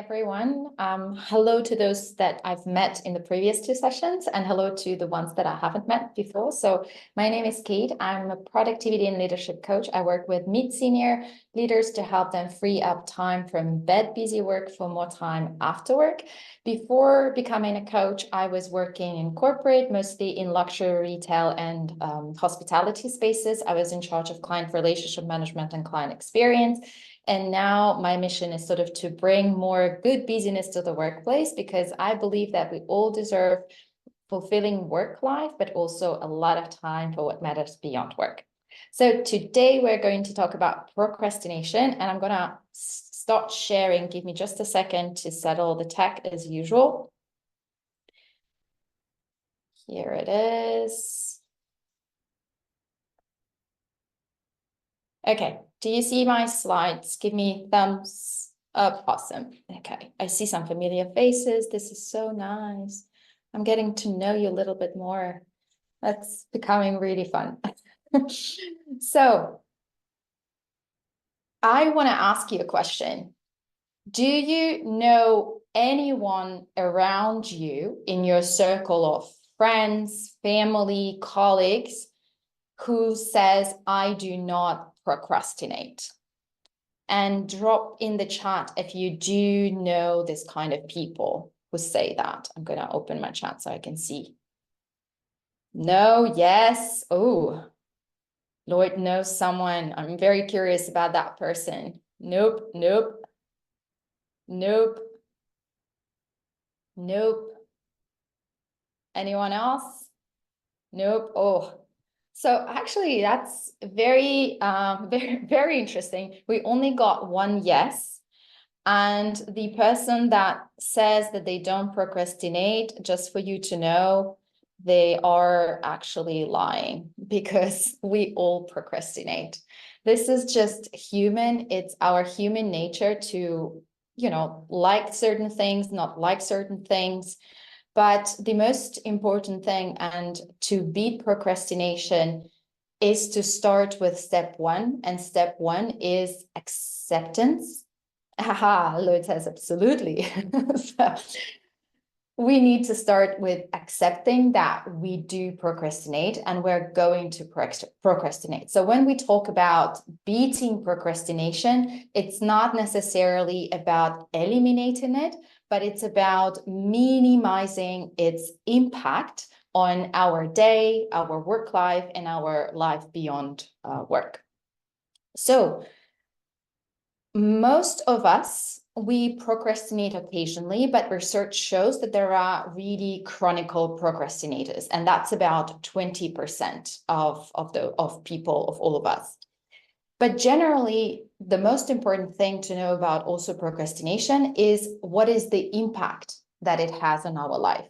everyone. Hello to those that I've met in the previous two sessions, and hello to the ones that I haven't met before. So my name is Kate. I'm a productivity and leadership coach. I work with mid-senior leaders to help them free up time from busy work for more time after work. Before becoming a coach, I was working in corporate, mostly in luxury retail and hospitality spaces. I was in charge of client relationship management and client experience. And now my mission is sort of to bring more good busyness to the workplace, because I believe that we all deserve fulfilling work life, but also a lot of time for what matters beyond work. So today we're going to talk about procrastination, and I'm going to start sharing. Give me just a second to settle the tech as usual. Here it is. Okay, do you see my slides? Give me thumbs up. Awesome. Okay, I see some familiar faces. This is so nice. I'm getting to know you a little bit more. That's becoming really fun. So I want to ask you a question. Do you know anyone around you in your circle of friends, family, colleagues who says, I do not procrastinate? And drop in the chat if you do know this kind of people who say that. I'm going to open my chat so I can see. No, yes. Oh, Lloyd knows someone. I'm very curious about that person. Nope, nope, nope, nope. Anyone else? Nope. Oh, so actually that's very, very interesting. We only got one yes. And the person that says that they don't procrastinate, just for you to know, they are actually lying, because we all procrastinate. This is just human. It's our human nature to, like certain things, not like certain things. But the most important thing, and to beat procrastination, is to start with step one. And step one is acceptance. Haha, Lloyd says absolutely. So we need to start with accepting that we do procrastinate and we're going to procrastinate. So when we talk about beating procrastination, it's not necessarily about eliminating it, but it's about minimizing its impact on our day, our work life, and our life beyond work. So most of us, we procrastinate occasionally, but research shows that there are really chronic procrastinators, and that's about 20% of people, of all of us. But generally, the most important thing to know about also procrastination is what is the impact that it has on our life.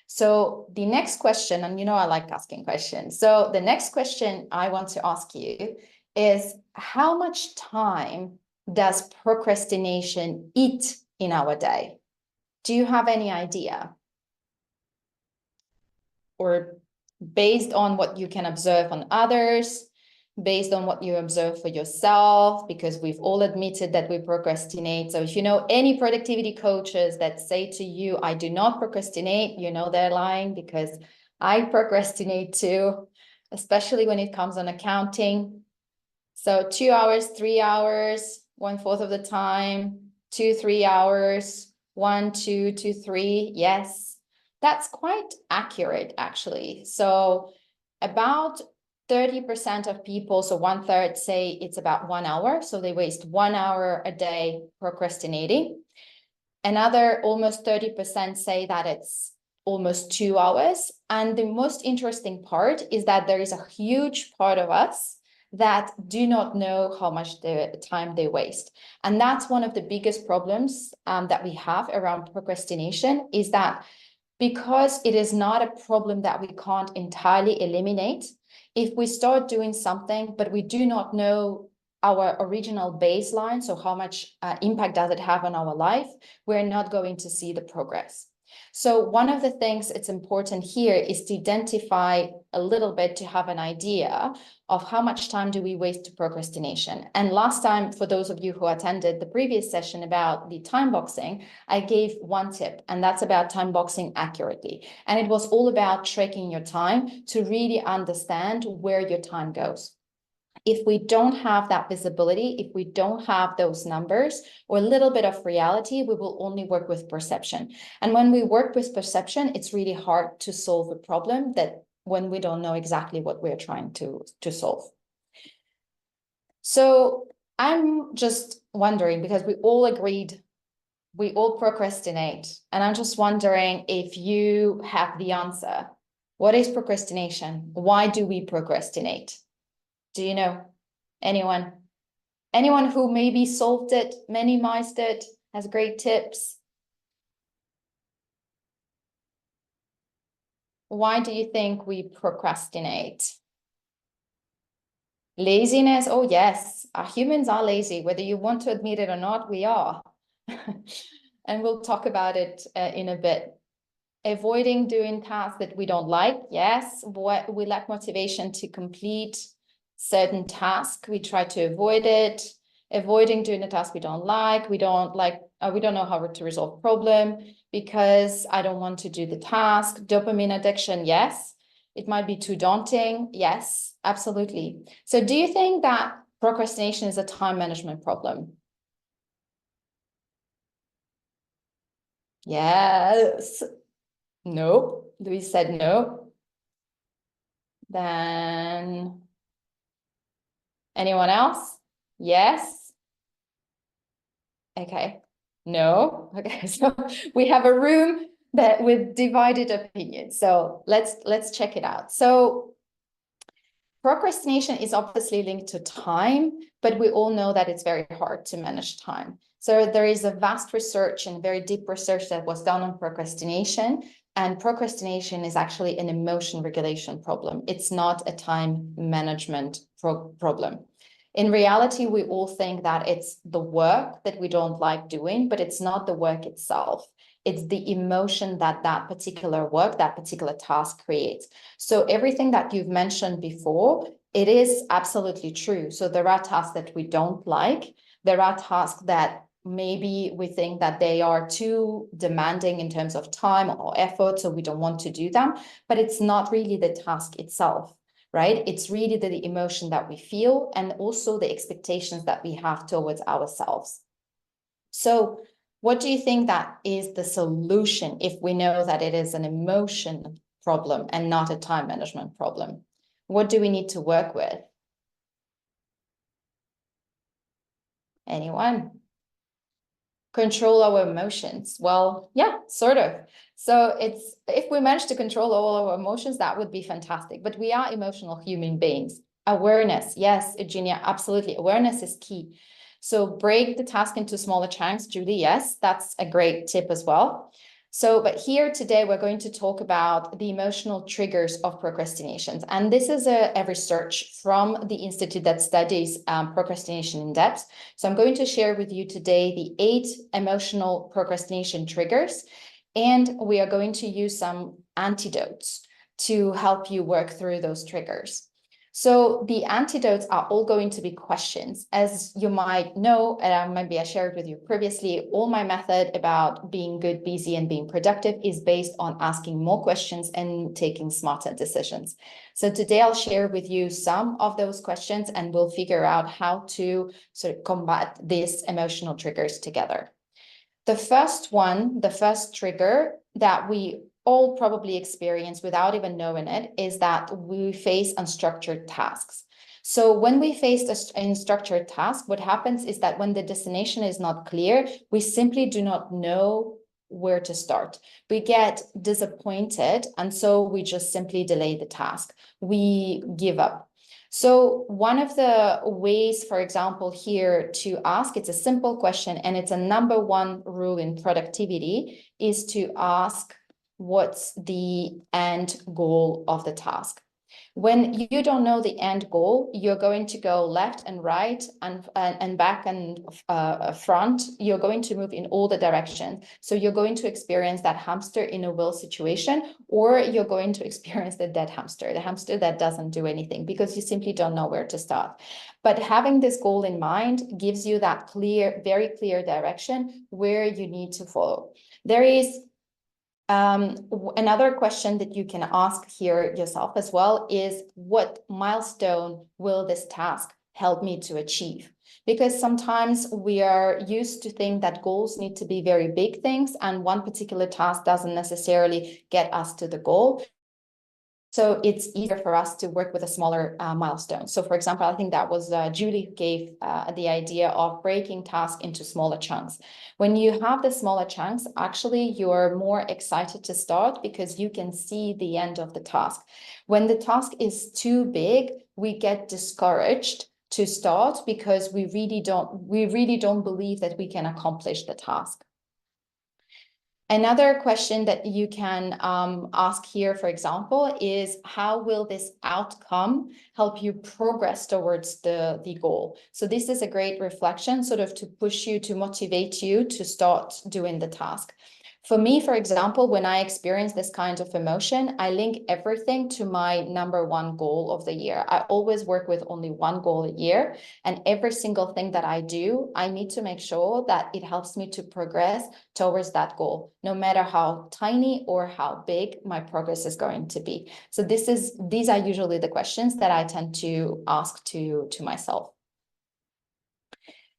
So the next question, and I like asking questions. So the next question I want to ask you is, how much time does procrastination eat in our day? Do you have any idea? Or based on what you can observe on others, based on what you observe for yourself, because we've all admitted that we procrastinate. So if you know any productivity coaches that say to you, I do not procrastinate, they're lying, because I procrastinate too, especially when it comes on accounting. So 2 hours, 3 hours, 1/4 of the time, 2-3 hours, 1, 2, 2, 3. Yes, that's quite accurate, actually. So about 30% of people, so 1/3, say it's about 1 hour. So they waste 1 hour a day procrastinating. Another almost 30% say that it's almost 2 hours. And the most interesting part is that there is a huge part of us that do not know how much time they waste. And that's one of the biggest problems that we have around procrastination, is that because it is not a problem that we can't entirely eliminate, if we start doing something, but we do not know our original baseline, so how much impact does it have on our life, we're not going to see the progress. So one of the things it's important here is to identify a little bit, to have an idea of how much time do we waste to procrastination. And last time, for those of you who attended the previous session about the time boxing, I gave one tip, and that's about time boxing accurately. And it was all about tracking your time to really understand where your time goes. If we don't have that visibility, if we don't have those numbers or a little bit of reality, we will only work with perception. And when we work with perception, it's really hard to solve a problem that when we don't know exactly what we're trying to solve. So I'm just wondering, because we all agreed, we all procrastinate. And I'm just wondering if you have the answer. What is procrastination? Why do we procrastinate? Do you know? Anyone? Anyone who maybe solved it, minimized it, has great tips? Why do you think we procrastinate? Laziness? Oh, yes. Humans are lazy. Whether you want to admit it or not, we are. And we'll talk about it in a bit. Avoiding doing tasks that we don't like. Yes. We lack motivation to complete certain task, we try to avoid it. Avoiding doing a task we don't like. We don't know how to resolve problem because I don't want to do the task. Dopamine addiction, yes. It might be too daunting. Yes, absolutely. So do you think that procrastination is a time management problem? Yes. No. Louise said no. Then anyone else? Yes. Okay. No. Okay. So we have a room that with divided opinions. So let's check it out. So procrastination is obviously linked to time, but we all know that it's very hard to manage time. So there is a vast research and very deep research that was done on procrastination. And procrastination is actually an emotion regulation problem. It's not a time management problem. In reality, we all think that it's the work that we don't like doing, but it's not the work itself. It's the emotion that that particular work, that particular task creates. So everything that you've mentioned before, it is absolutely true. So there are tasks that we don't like. There are tasks that maybe we think that they are too demanding in terms of time or effort, so we don't want to do them, but it's not really the task itself, right? It's really the emotion that we feel and also the expectations that we have towards ourselves. So what do you think that is the solution if we know that it is an emotion problem and not a time management problem? What do we need to work with? Anyone? Control our emotions. Well, yeah, sort of. So it's if we manage to control all our emotions, that would be fantastic. But we are emotional human beings. Awareness. Yes, Eugenia, absolutely. Awareness is key. So break the task into smaller chunks. Julie, yes, that's a great tip as well. So, but here today, we're going to talk about the emotional triggers of procrastinations. And this is a research from the institute that studies procrastination in depth. So I'm going to share with you today the 8 emotional procrastination triggers, and we are going to use some antidotes to help you work through those triggers. So the antidotes are all going to be questions. As you might know, and maybe I shared with you previously, all my method about being good, busy, and being productive is based on asking more questions and taking smarter decisions. So today I'll share with you some of those questions and we'll figure out how to sort of combat these emotional triggers together. The first one, the first trigger that we all probably experience without even knowing it is that we face unstructured tasks. So when we face an unstructured task, what happens is that when the destination is not clear, we simply do not know where to start. We get disappointed, and so we just simply delay the task. We give up. So one of the ways, for example, here to ask, it's a simple question, and it's a #1 rule in productivity, is to ask, what's the end goal of the task? When you don't know the end goal, you're going to go left and right and back and front. You're going to move in all the directions. So you're going to experience that hamster in a wheel situation, or you're going to experience the dead hamster, the hamster that doesn't do anything because you simply don't know where to start. But having this goal in mind gives you that clear, very clear direction where you need to follow. There is another question that you can ask here yourself as well is, what milestone will this task help me to achieve? Because sometimes we are used to think that goals need to be very big things, and one particular task doesn't necessarily get us to the goal. So it's easier for us to work with a smaller milestone. So for example, I think that was Julie who gave the idea of breaking tasks into smaller chunks. When you have the smaller chunks, actually you're more excited to start because you can see the end of the task. When the task is too big, we get discouraged to start because we really don't believe that we can accomplish the task. Another question that you can ask here, for example, is how will this outcome help you progress towards the goal? So this is a great reflection, sort of to push you, to motivate you to start doing the task. For me, for example, when I experience this kind of emotion, I link everything to my number one goal of the year. I always work with only one goal a year, and every single thing that I do, I need to make sure that it helps me to progress towards that goal, no matter how tiny or how big my progress is going to be. So these are usually the questions that I tend to ask to myself.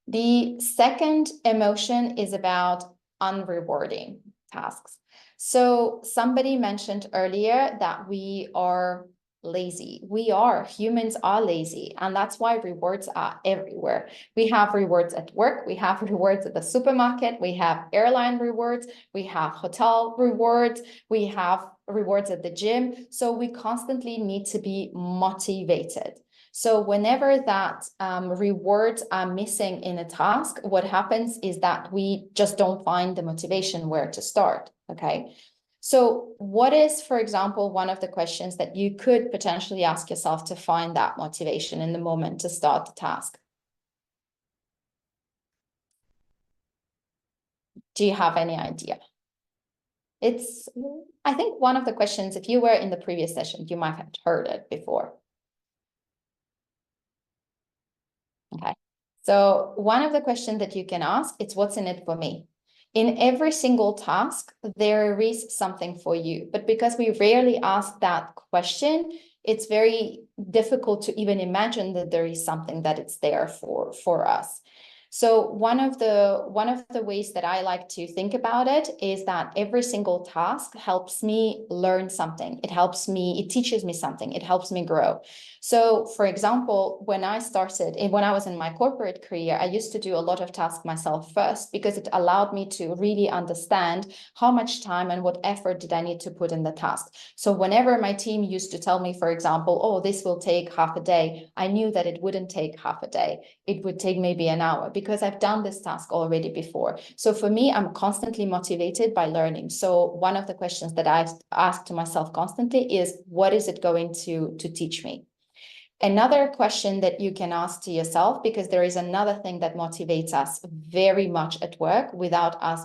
The second emotion is about unrewarding tasks. So somebody mentioned earlier that we are lazy. Humans are lazy, and that's why rewards are everywhere. We have rewards at work, we have rewards at the supermarket, we have airline rewards, we have hotel rewards, we have rewards at the gym. So we constantly need to be motivated. So whenever that rewards are missing in a task, what happens is that we just don't find the motivation where to start, okay? So what is, for example, one of the questions that you could potentially ask yourself to find that motivation in the moment to start the task? Do you have any idea? It's, I think, one of the questions, if you were in the previous session, you might have heard it before. Okay, so one of the questions that you can ask, it's what's in it for me? In every single task, there is something for you. But because we rarely ask that question, it's very difficult to even imagine that there is something that it's there for us. So one of the ways that I like to think about it is that every single task helps me learn something. It teaches me something. It helps me grow. So for example, when I was in my corporate career, I used to do a lot of tasks myself first because it allowed me to really understand how much time and what effort did I need to put in the task. So whenever my team used to tell me, for example, oh, this will take half a day, I knew that it wouldn't take half a day. It would take maybe an hour because I've done this task already before. So for me, I'm constantly motivated by learning. So one of the questions that I ask to myself constantly is, what is it going to teach me? Another question that you can ask to yourself, because there is another thing that motivates us very much at work without us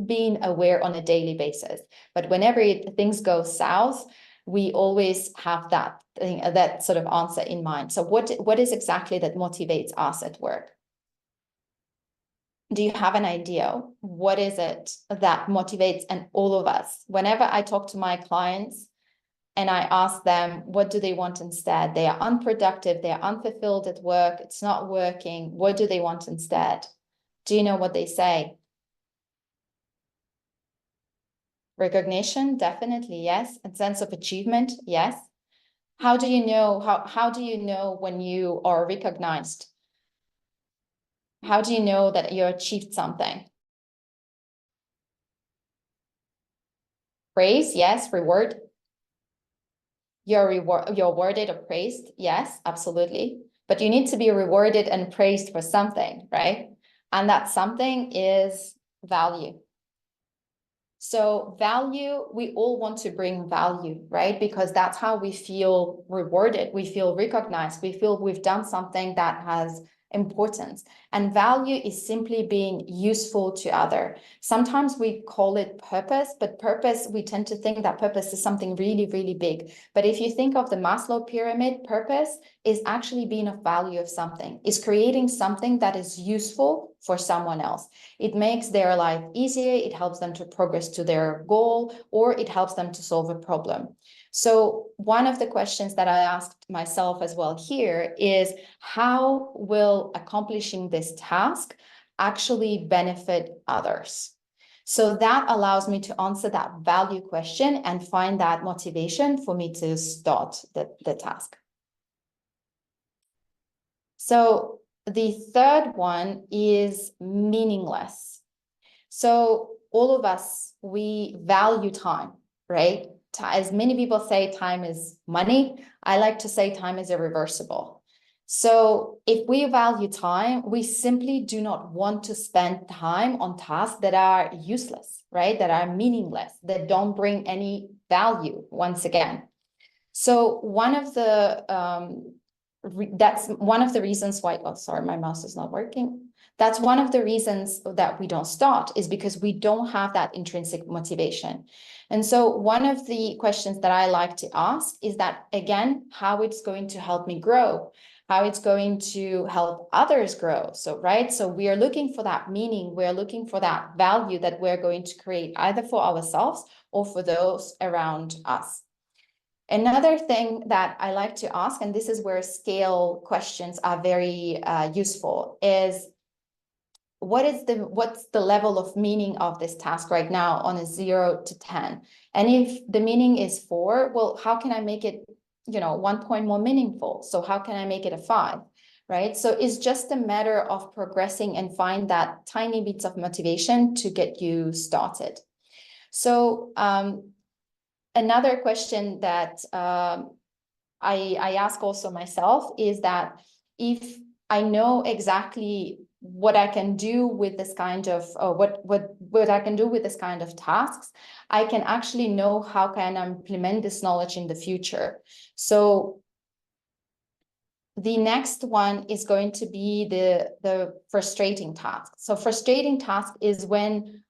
being aware on a daily basis. But whenever things go south, we always have that thing, that sort of answer in mind. So what is exactly that motivates us at work? Do you have an idea? What is it that motivates and all of us? Whenever I talk to my clients and I ask them, what do they want instead? They are unproductive, they are unfulfilled at work, it's not working. What do they want instead? Do you know what they say? Recognition, definitely, yes. A sense of achievement, yes. How do you know, how do you know when you are recognized? How do you know that you achieved something? Praise, yes. Reward. You're rewarded or praised, yes, absolutely. But you need to be rewarded and praised for something, right? And that something is value. So value, we all want to bring value, right? Because that's how we feel rewarded, we feel recognized, we feel we've done something that has importance. And value is simply being useful to other. Sometimes we call it purpose, but purpose, we tend to think that purpose is something really, really big. But if you think of the Maslow pyramid, purpose is actually being of value of something, is creating something that is useful for someone else. It makes their life easier, it helps them to progress to their goal, or it helps them to solve a problem. So one of the questions that I asked myself as well here is, how will accomplishing this task actually benefit others? So that allows me to answer that value question and find that motivation for me to start the task. So the third one is meaningless. So all of us, we value time, right? As many people say, time is money. I like to say time is irreversible. So if we value time, we simply do not want to spend time on tasks that are useless, right? That are meaningless, that don't bring any value once again. So one of the, that's one of the reasons why, oh, sorry, my mouse is not working. That's one of the reasons that we don't start, is because we don't have that intrinsic motivation. And so one of the questions that I like to ask is that, again, how it's going to help me grow, how it's going to help others grow. So, right. So we are looking for that meaning. We're looking for that value that we're going to create either for ourselves or for those around us. Another thing that I like to ask, and this is where scale questions are very useful, is what's the level of meaning of this task right now on a 0 to 10? And if the meaning is 4, well, how can I make it, 1 point more meaningful? So how can I make it a 5? Right? So it's just a matter of progressing and find that tiny bits of motivation to get you started. So another question that I ask also myself is that if I know exactly what I can do with this kind of what I can do with this kind of tasks, I can actually know how can I implement this knowledge in the future. So the next one is going to be the frustrating task. So frustrating task is when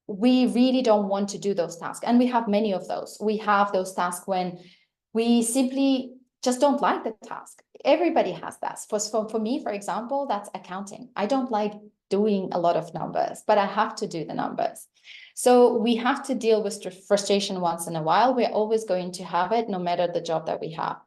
we really don't want to do those tasks. And we have many of those. We have those tasks when we simply just don't like the task. Everybody has that. For me, for example, that's accounting. I don't like doing a lot of numbers, but I have to do the numbers. So we have to deal with frustration once in a while. We're always going to have it, no matter the job that we have.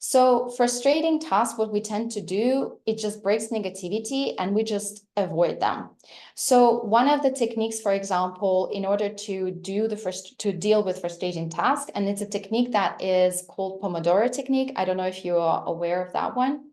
So frustrating tasks, what we tend to do, it just breaks negativity and we just avoid them. So one of the techniques, for example, in order to deal with frustrating tasks, and it's a technique that is called Pomodoro technique. I don't know if you are aware of that one.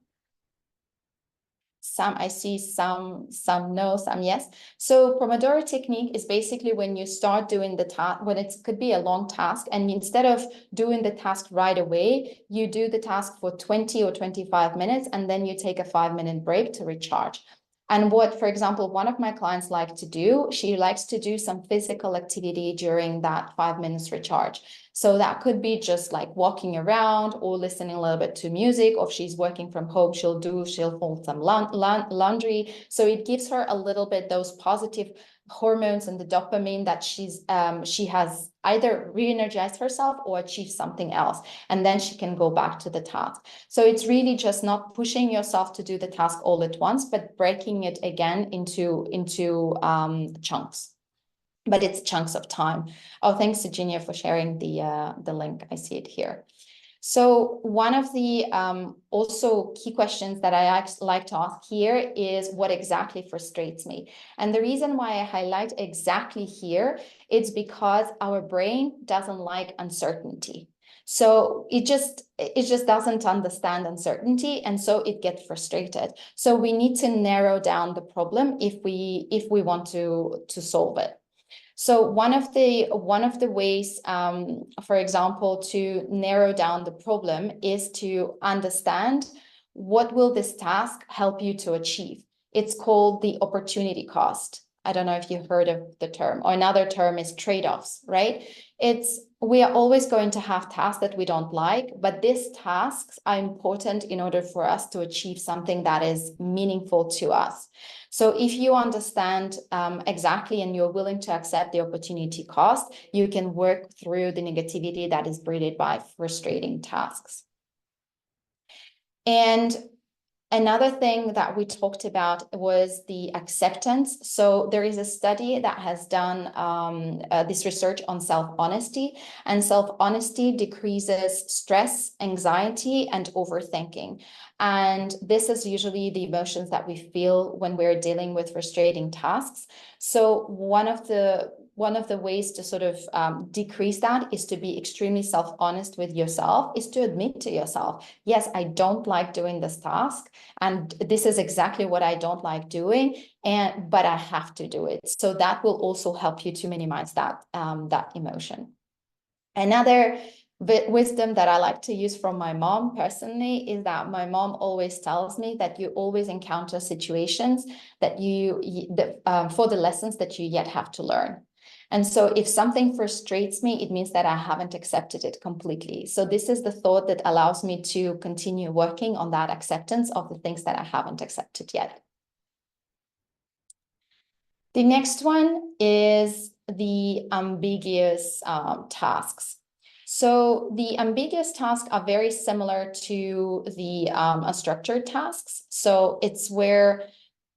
I see some no, some yes. So Pomodoro technique is basically when you start doing the task, when it could be a long task, and instead of doing the task right away, you do the task for 20 or 25 minutes, and then you take a 5-minute break to recharge. And what, for example, one of my clients like to do, she likes to do some physical activity during that 5 minutes recharge. So that could be just like walking around or listening a little bit to music, or if she's working from home, she'll fold some laundry. So it gives her a little bit those positive hormones and the dopamine that she has either re-energized herself or achieved something else, and then she can go back to the task. So it's really just not pushing yourself to do the task all at once, but breaking it again into chunks. But it's chunks of time. Oh, thanks, Virginia, for sharing the link. I see it here. So one of the also key questions that I like to ask here is, what exactly frustrates me? And the reason why I highlight exactly here, it's because our brain doesn't like uncertainty. So it just doesn't understand uncertainty, and so it gets frustrated. So we need to narrow down the problem if we want to solve it. So one of the ways, for example, to narrow down the problem is to understand, what will this task help you to achieve? It's called the opportunity cost. I don't know if you heard of the term, or another term is trade-offs, right? We are always going to have tasks that we don't like, but these tasks are important in order for us to achieve something that is meaningful to us. So if you understand exactly and you're willing to accept the opportunity cost, you can work through the negativity that is breeded by frustrating tasks. And another thing that we talked about was the acceptance. So there is a study that has done this research on self-honesty, and self-honesty decreases stress, anxiety, and overthinking. And this is usually the emotions that we feel when we're dealing with frustrating tasks. So one of the ways to sort of decrease that is to be extremely self-honest with yourself, is to admit to yourself, yes, I don't like doing this task, and this is exactly what I don't like doing, but I have to do it. So that will also help you to minimize that emotion. Another wisdom that I like to use from my mom personally is that my mom always tells me that you always encounter situations that for the lessons that you yet have to learn. And so if something frustrates me, it means that I haven't accepted it completely. So this is the thought that allows me to continue working on that acceptance of the things that I haven't accepted yet. The next one is the ambiguous tasks. So the ambiguous tasks are very similar to the unstructured tasks. So it's where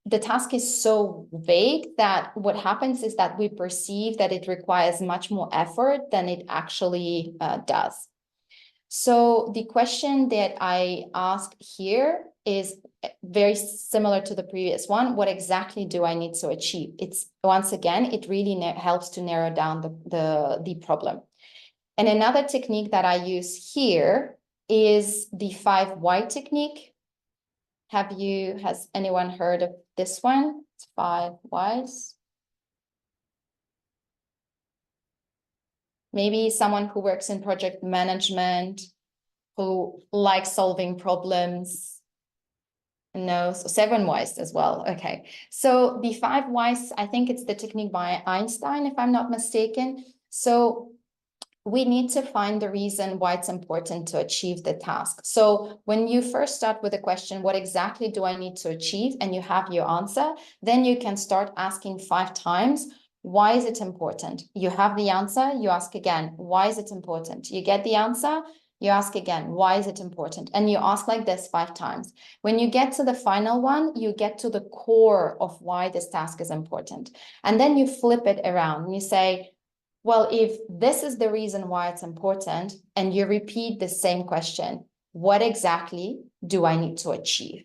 the task is so vague that what happens is that we perceive that it requires much more effort than it actually does. So the question that I ask here is very similar to the previous one. What exactly do I need to achieve? It's once again, it really helps to narrow down the problem. And another technique that I use here is the 5 why technique. Has anyone heard of this one? It's 5 whys. Maybe someone who works in project management, who likes solving problems. No, so 7 whys as well. Okay. So the 5 whys, I think it's the technique by Einstein, if I'm not mistaken. So we need to find the reason why it's important to achieve the task. So when you first start with a question, what exactly do I need to achieve? And you have your answer, then you can start asking 5 times, why is it important? You have the answer, you ask again, why is it important? You get the answer, you ask again, why is it important? And you ask like this 5 times. When you get to the final one, you get to the core of why this task is important. And then you flip it around and you say, well, if this is the reason why it's important, and you repeat the same question, what exactly do I need to achieve?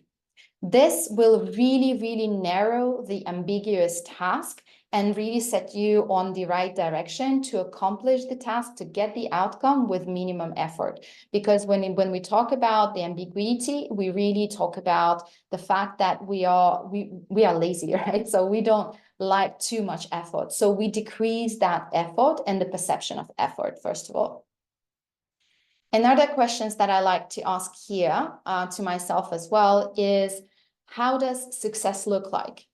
This will really, really narrow the ambiguous task and really set you on the right direction to accomplish the task, to get the outcome with minimum effort. Because when we talk about the ambiguity, we really talk about the fact that we are lazy, right? So we don't like too much effort. So we decrease that effort and the perception of effort, first of all. Another questions that I like to ask here to myself as well is, how does success look like?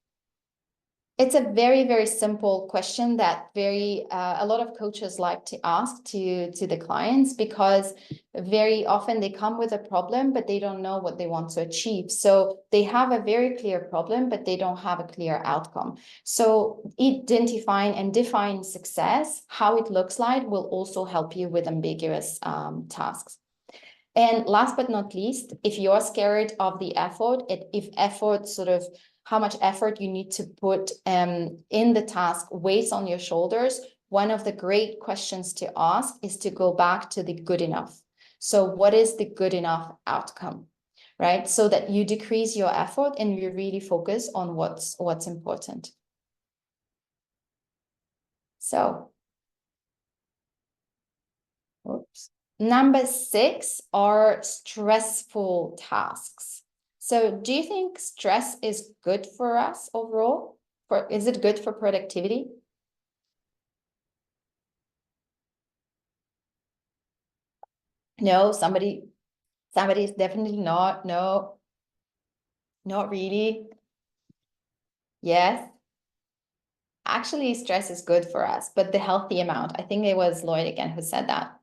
It's a very, very simple question that a lot of coaches like to ask to the clients, because very often they come with a problem, but they don't know what they want to achieve. So they have a very clear problem, but they don't have a clear outcome. So identifying and defining success, how it looks like, will also help you with ambiguous tasks. And last but not least, if you're scared of the effort, if effort sort of how much effort you need to put in the task weighs on your shoulders, one of the great questions to ask is to go back to the good enough. So what is the good enough outcome, right? So that you decrease your effort and you really focus on what's important. So, oops. Number 6 are stressful tasks. So do you think stress is good for us overall? Is it good for productivity? No, somebody's definitely not. No, not really. Yes. actually stress is good for us, but the healthy amount, I think it was Lloyd again who said that,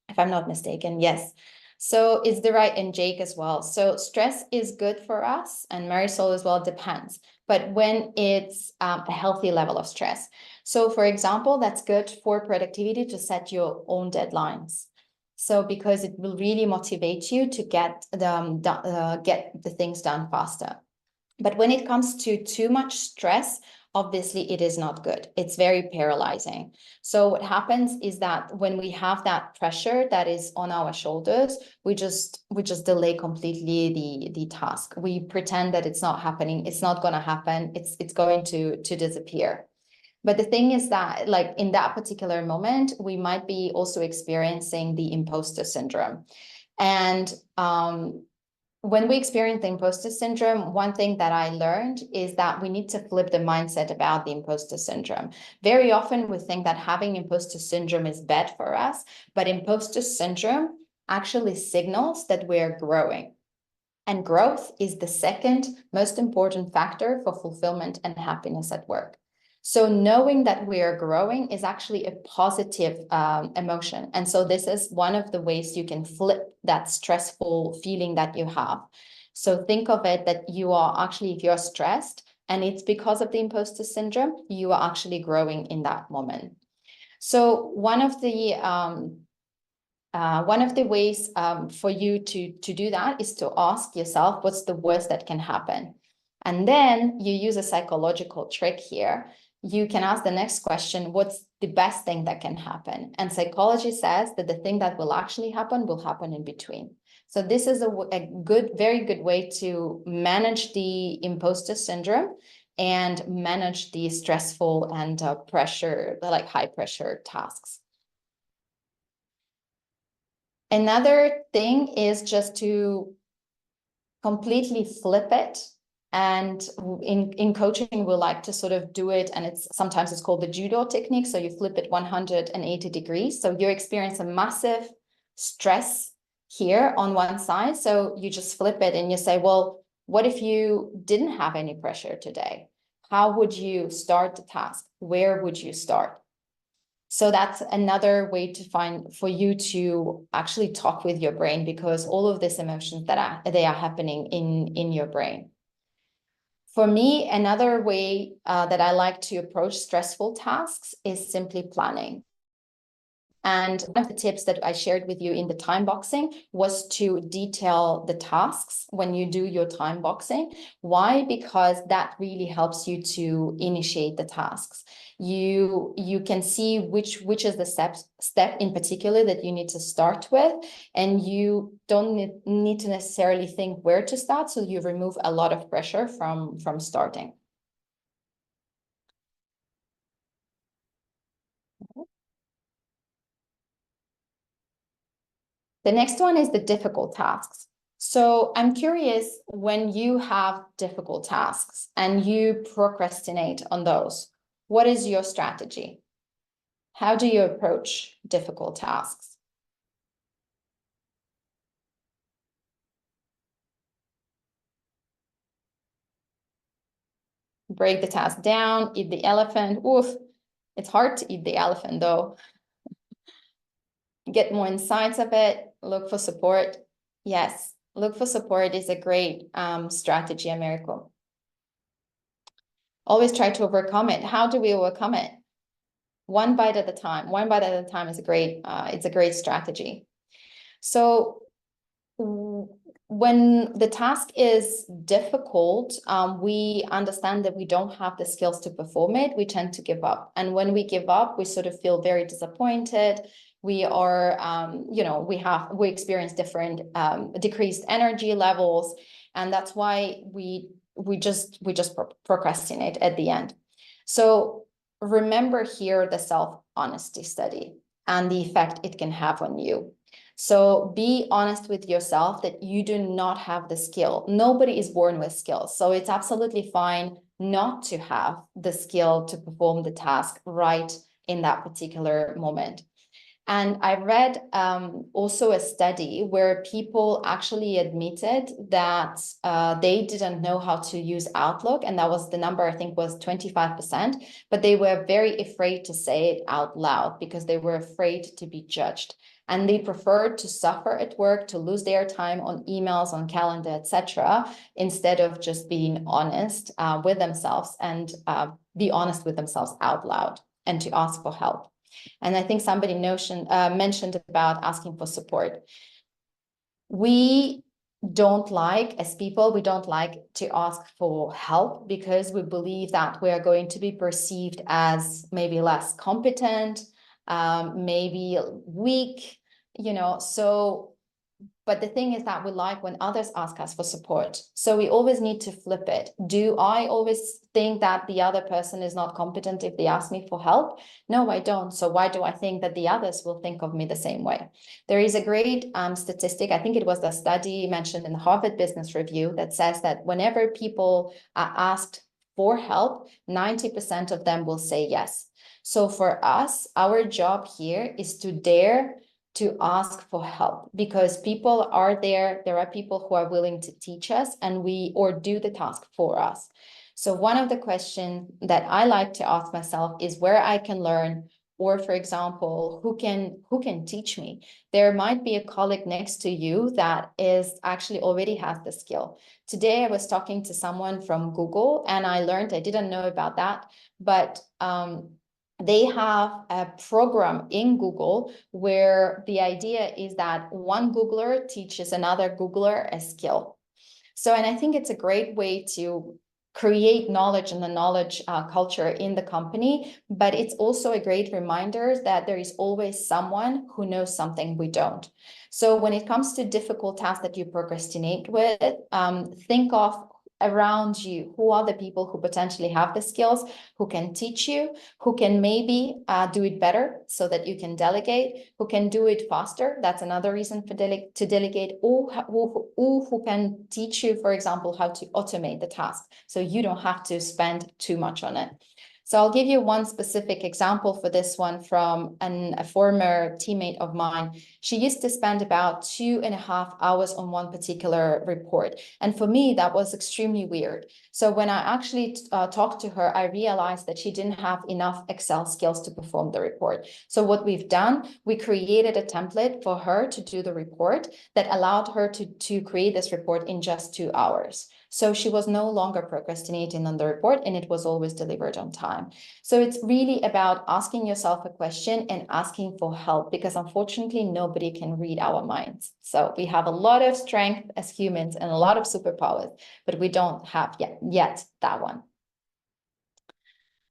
if I'm not mistaken. Yes. So it's the right, and Jake as well. So stress is good for us, and Marisol as well, depends. But when it's a healthy level of stress. So for example, that's good for productivity to set your own deadlines. So because it will really motivate you to get the things done faster. But when it comes to too much stress, obviously it is not good. It's very paralyzing. So what happens is that when we have that pressure that is on our shoulders, we just delay completely the task. We pretend that it's not happening. It's not going to happen. It's going to disappear. But the thing is that, like, in that particular moment, we might be also experiencing the imposter syndrome. And when we experience the imposter syndrome, one thing that I learned is that we need to flip the mindset about the imposter syndrome. Very often we think that having imposter syndrome is bad for us, but imposter syndrome actually signals that we're growing. And growth is the second most important factor for fulfillment and happiness at work. So knowing that we are growing is actually a positive emotion. And so this is one of the ways you can flip that stressful feeling that you have. So think of it that you are actually, if you're stressed and it's because of the imposter syndrome, you are actually growing in that moment. So one of the ways for you to do that is to ask yourself, what's the worst that can happen? And then you use a psychological trick here. You can ask the next question, what's the best thing that can happen? And psychology says that the thing that will actually happen will happen in between. So this is a good, very good way to manage the imposter syndrome and manage the stressful and pressure, like high pressure tasks. Another thing is just to completely flip it. And in coaching, we like to sort of do it, and sometimes it's called the judo technique. So you flip it 180 degrees. So you experience a massive stress here on one side. So you just flip it and you say, well, what if you didn't have any pressure today? How would you start the task? Where would you start? So that's another way to find for you to actually talk with your brain, because all of these emotions they are happening in your brain. For me, another way that I like to approach stressful tasks is simply planning. And one of the tips that I shared with you in the time boxing was to detail the tasks when you do your time boxing. Why? Because that really helps you to initiate the tasks. You can see which is the step in particular that you need to start with, and you don't need to necessarily think where to start, so you remove a lot of pressure from starting. The next one is the difficult tasks. So I'm curious, when you have difficult tasks and you procrastinate on those, what is your strategy? How do you approach difficult tasks? Break the task down, eat the elephant. Oof, it's hard to eat the elephant though. Get more insights of it, look for support. Yes, look for support is a great strategy, Americo. Always try to overcome it. How do we overcome it? One bite at a time. One bite at a time is it's a great strategy. So when the task is difficult, we understand that we don't have the skills to perform it. We tend to give up. And when we give up, we sort of feel very disappointed. We are, we experience different decreased energy levels. And that's why we just procrastinate at the end. So remember here the self-honesty study and the effect it can have on you. So be honest with yourself that you do not have the skill. Nobody is born with skills. So it's absolutely fine not to have the skill to perform the task right in that particular moment. And I read also a study where people actually admitted that they didn't know how to use Outlook. And that was the number, I think, was 25%. But they were very afraid to say it out loud because they were afraid to be judged. And they preferred to suffer at work, to lose their time on emails, on calendar, etc., instead of just being honest with themselves and be honest with themselves out loud and to ask for help. And I think somebody mentioned about asking for support. We don't like, as people, we don't like to ask for help because we believe that we are going to be perceived as maybe less competent, maybe weak, but the thing is that we like when others ask us for support. So we always need to flip it. Do I always think that the other person is not competent if they ask me for help? No, I don't. So why do I think that the others will think of me the same way? There is a great statistic, I think it was the study mentioned in the Harvard Business Review, that says that whenever people are asked for help, 90% of them will say yes. So for us, our job here is to dare to ask for help, because people are there are people who are willing to teach us or do the task for us. So one of the questions that I like to ask myself is where I can learn, or for example, who can teach me. There might be a colleague next to you that is actually already has the skill. Today I was talking to someone from Google and I learned, I didn't know about that, but they have a program in Google where the idea is that one Googler teaches another Googler a skill. So, and I think it's a great way to create knowledge and the knowledge culture in the company, but it's also a great reminder that there is always someone who knows something we don't. So when it comes to difficult tasks that you procrastinate with, think of around you, who are the people who potentially have the skills, who can teach you, who can maybe do it better so that you can delegate, who can do it faster. That's another reason for to delegate, or who can teach you, for example, how to automate the task so you don't have to spend too much on it. So I'll give you one specific example for this one from a former teammate of mine. She used to spend about 2.5 hours on one particular report. And for me, that was extremely weird. So when I actually talked to her, I realized that she didn't have enough Excel skills to perform the report. So what we've done, we created a template for her to do the report that allowed her to create this report in just 2 hours. So she was no longer procrastinating on the report and it was always delivered on time. So it's really about asking yourself a question and asking for help, because unfortunately, nobody can read our minds. So we have a lot of strength as humans and a lot of superpowers, but we don't have yet that one.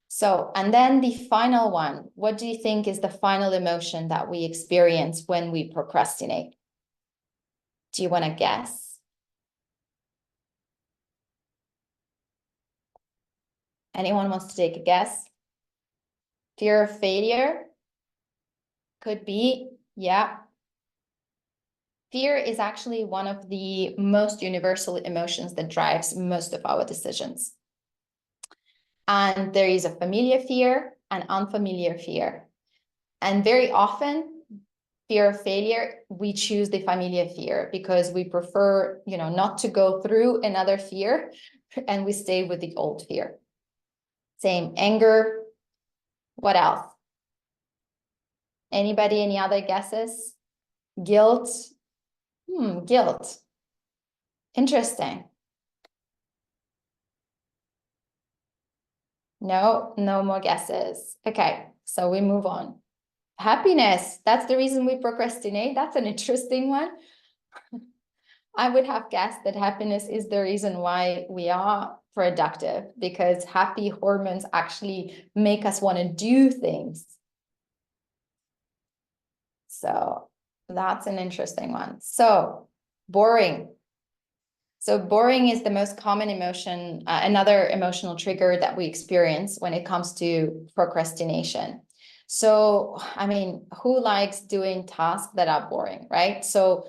So, and then the final one, what do you think is the final emotion that we experience when we procrastinate? Do you want to guess? Anyone wants to take a guess? Fear of failure? Could be, yeah. Fear is actually one of the most universal emotions that drives most of our decisions. And there is a familiar fear and unfamiliar fear. And very often, fear of failure, we choose the familiar fear because we prefer, not to go through another fear, and we stay with the old fear. Same, anger. What else? Anybody, any other guesses? Guilt. Guilt. Interesting. No more guesses. Okay, so we move on. Happiness. That's the reason we procrastinate. That's an interesting one. I would have guessed that happiness is the reason why we are productive, because happy hormones actually make us want to do things. So that's an interesting one. So boring. So boring is the most common emotion, another emotional trigger that we experience when it comes to procrastination. So, I mean, who likes doing tasks that are boring, right? So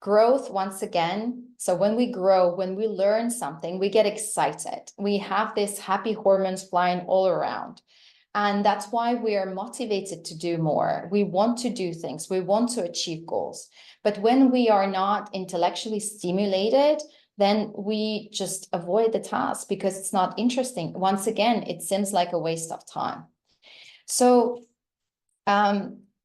growth, once again, so when we grow, when we learn something, we get excited. We have this happy hormones flying all around. And that's why we are motivated to do more. We want to do things. We want to achieve goals. But when we are not intellectually stimulated, then we just avoid the task because it's not interesting. Once again, it seems like a waste of time. So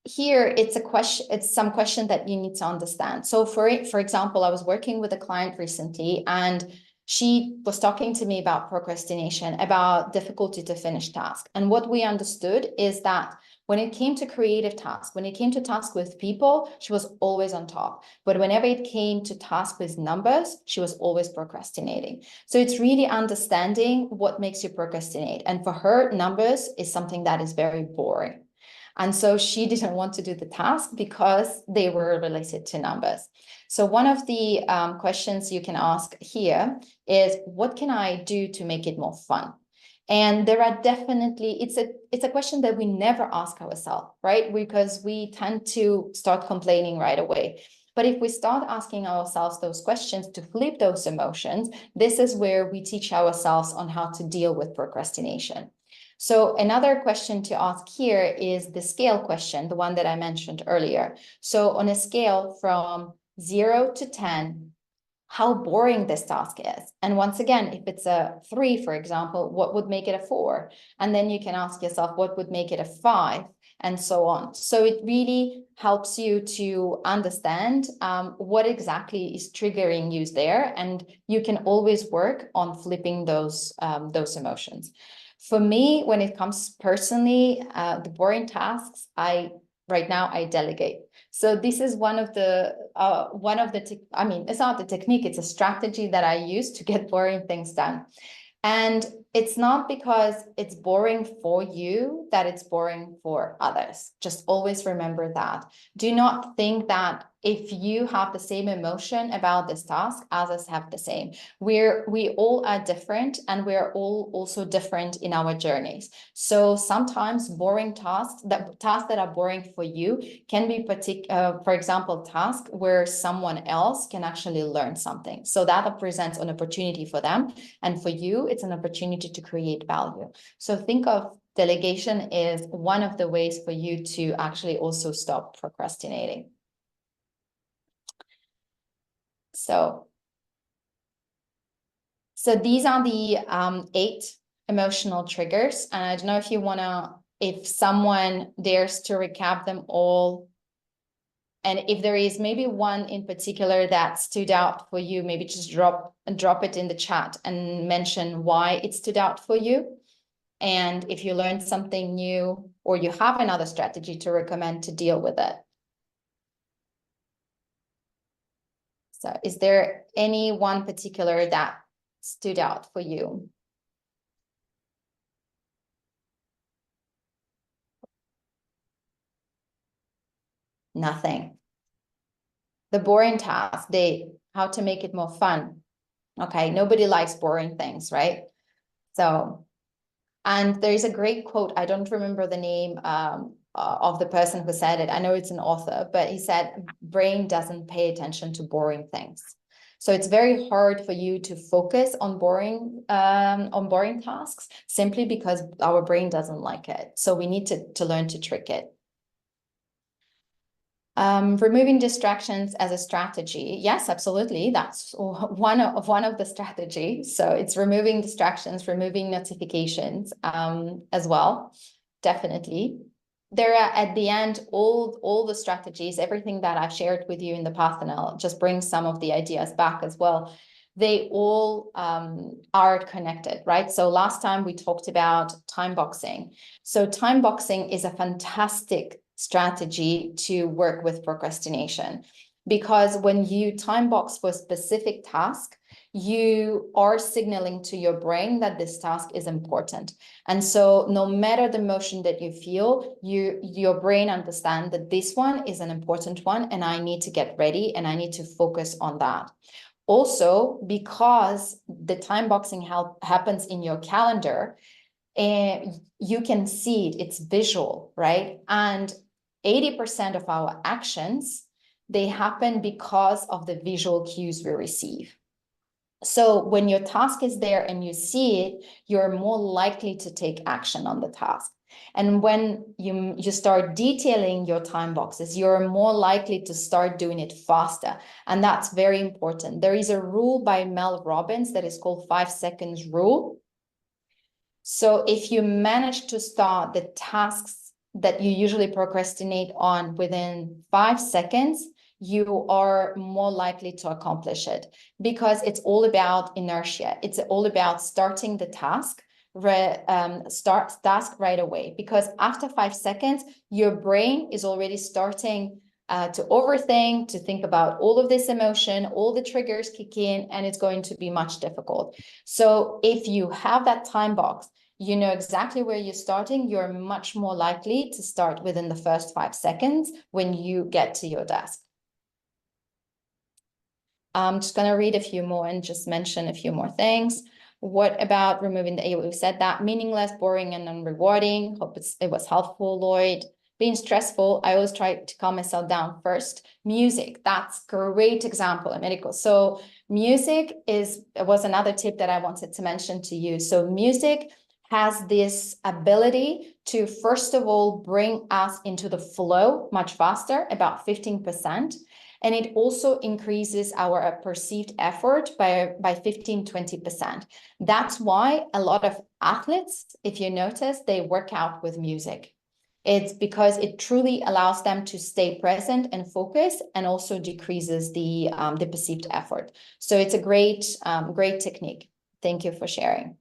here it's a question, it's some question that you need to understand. So for example, I was working with a client recently, and she was talking to me about procrastination, about difficulty to finish tasks. And what we understood is that when it came to creative tasks, when it came to tasks with people, she was always on top. But whenever it came to tasks with numbers, she was always procrastinating. So it's really understanding what makes you procrastinate. And for her, numbers is something that is very boring. And so she didn't want to do the task because they were related to numbers. So one of the questions you can ask here is, what can I do to make it more fun? And there are definitely, it's a question that we never ask ourselves, right? Because we tend to start complaining right away. But if we start asking ourselves those questions to flip those emotions, this is where we teach ourselves on how to deal with procrastination. So another question to ask here is the scale question, the one that I mentioned earlier. So on a scale from 0 to 10, how boring this task is. And once again, if it's a 3, for example, what would make it a 4? And then you can ask yourself, what would make it a 5? And so on. So it really helps you to understand what exactly is triggering you there. And you can always work on flipping those emotions. For me, when it comes personally, the boring tasks, right now I delegate. So this is one of the, I mean, it's not the technique, it's a strategy that I use to get boring things done. And it's not because it's boring for you that it's boring for others. Just always remember that. Do not think that if you have the same emotion about this task, others have the same. We all are different, and we're all also different in our journeys. So sometimes boring tasks that are boring for you can be for example, tasks where someone else can actually learn something. So that presents an opportunity for them, and for you, it's an opportunity to create value. So think of delegation is one of the ways for you to actually also stop procrastinating. So these are the 8 emotional triggers. And I don't know if you want to, if someone dares to recap them all. And if there is maybe one in particular that stood out for you, maybe just drop it in the chat and mention why it stood out for you. And if you learned something new, or you have another strategy to recommend to deal with it. So is there any one particular that stood out for you? Nothing. The boring task, how to make it more fun. Okay, nobody likes boring things, right? So, and there's a great quote, I don't remember the name of the person who said it. I know it's an author, but he said, brain doesn't pay attention to boring things. So it's very hard for you to focus on boring tasks simply because our brain doesn't like it. So we need to learn to trick it. Removing distractions as a strategy. Yes, absolutely. That's one of the strategies. So it's removing distractions, removing notifications as well. Definitely. There are, at the end, all the strategies, everything that I've shared with you in the past, and I'll just bring some of the ideas back as well. They all are connected, right? So last time we talked about time boxing. So time boxing is a fantastic strategy to work with procrastination, because when you time box for a specific task, you are signaling to your brain that this task is important. And so no matter the emotion that you feel, your brain understands that this one is an important one, and I need to get ready and I need to focus on that. Also, because the time boxing happens in your calendar, and you can see it, it's visual, right? And 80% of our actions, they happen because of the visual cues we receive. So when your task is there and you see it, you're more likely to take action on the task. And when you start detailing your time boxes, you're more likely to start doing it faster. And that's very important. There is a rule by Mel Robbins that is called 5 seconds rule. So if you manage to start the tasks that you usually procrastinate on within 5 seconds, you are more likely to accomplish it, because it's all about inertia. It's all about starting the task, start task right away, because after 5 seconds, your brain is already starting to overthink, to think about all of this emotion, all the triggers kick in, and it's going to be much difficult. So if you have that time box, you know exactly where you're starting, you're much more likely to start within the first 5 seconds when you get to your desk. I'm just going to read a few more and just mention a few more things. What about removing the, we've said that, meaningless, boring, and unrewarding. Hope it was helpful, Lloyd. Being stressful, I always try to calm myself down first. Music, that's great example in medical. So music was another tip that I wanted to mention to you. So music has this ability to, first of all, bring us into the flow much faster, about 15%. And it also increases our perceived effort by 15, 20%. That's why a lot of athletes, if you notice, they work out with music. It's because it truly allows them to stay present and focus, and also decreases the perceived effort. So it's a great technique. Thank you for sharing.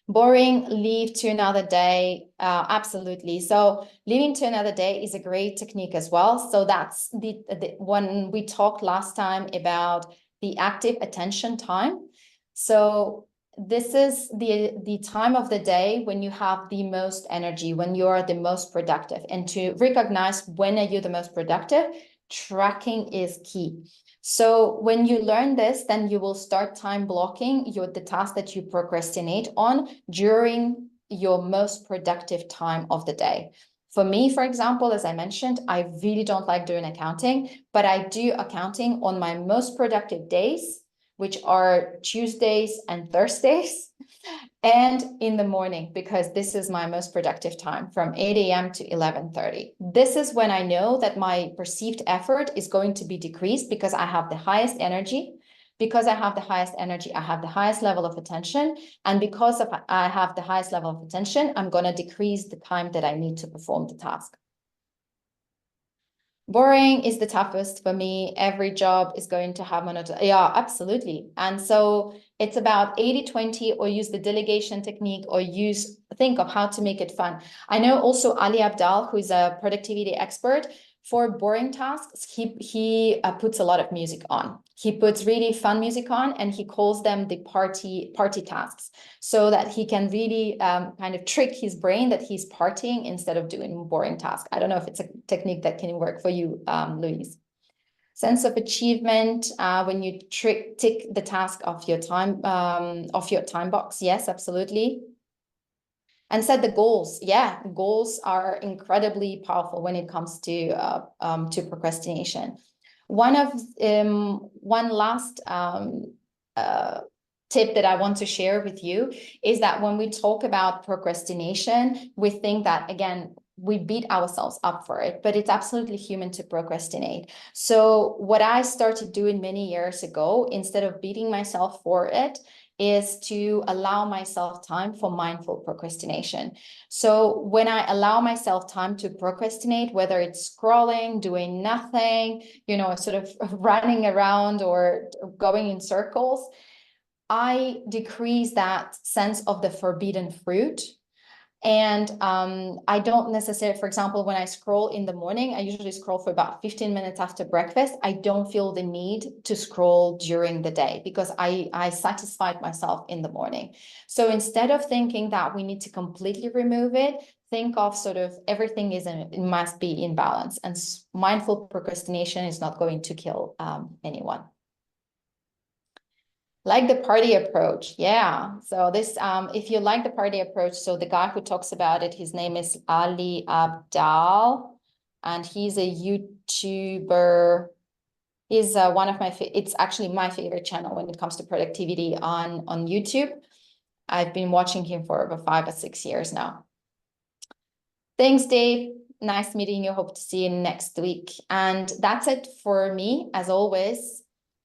Boring, leave to another day. Absolutely. So leaving to another day is a great technique as well. So that's the when we talked last time about the active attention time. So this is the time of the day when you have the most energy, when you are the most productive. And to recognize when are you the most productive, tracking is key. So when you learn this, then you will start time blocking the task that you procrastinate on during your most productive time of the day. For me, for example, as I mentioned, I really don't like doing accounting, but I do accounting on my most productive days, which are Tuesdays and Thursdays, and in the morning, because this is my most productive time from 8 a.m. to 11:30. This is when I know that my perceived effort is going to be decreased, because I have the highest energy. Because I have the highest energy, I have the highest level of attention. And because I have the highest level of attention, I'm going to decrease the time that I need to perform the task. Boring is the toughest for me. Every job is going to have monotony. Yeah, absolutely. And so it's about 80-20, or use the delegation technique, or think of how to make it fun. I know also Ali Abdal, who is a productivity expert, for boring tasks, he puts a lot of music on. He puts really fun music on, and he calls them the party tasks, so that he can really kind of trick his brain that he's partying instead of doing boring tasks. I don't know if it's a technique that can work for you, Louise. Sense of achievement when you tick the task of your time box. Yes, absolutely. And set the goals. Yeah, goals are incredibly powerful when it comes to procrastination. One last tip that I want to share with you is that when we talk about procrastination, we think that, again, we beat ourselves up for it, but it's absolutely human to procrastinate. So what I started doing many years ago, instead of beating myself for it, is to allow myself time for mindful procrastination. So when I allow myself time to procrastinate, whether it's scrolling, doing nothing, sort of running around or going in circles, I decrease that sense of the forbidden fruit. And I don't necessarily, for example, when I scroll in the morning, I usually scroll for about 15 minutes after breakfast. I don't feel the need to scroll during the day, because I satisfied myself in the morning. So instead of thinking that we need to completely remove it, think of sort of everything it must be in balance. And mindful procrastination is not going to kill anyone. Like the party approach. Yeah. So this, if you like the party approach, so the guy who talks about it, his name is Ali Abdal, and he's a YouTuber. He's one of my, it's actually my favorite channel when it comes to productivity on YouTube. I've been watching him for over 5 or 6 years now. Thanks, Dave. Nice meeting you. Hope to see you next week. And that's it for me. As always,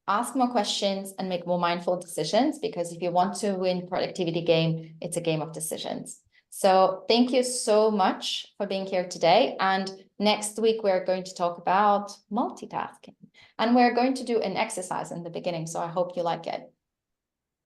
ask more questions and make more mindful decisions, because if you want to win productivity game, it's a game of decisions. So thank you so much for being here today. And next week, we're going to talk about multitasking. And we're going to do an exercise in the beginning. So I hope you like it.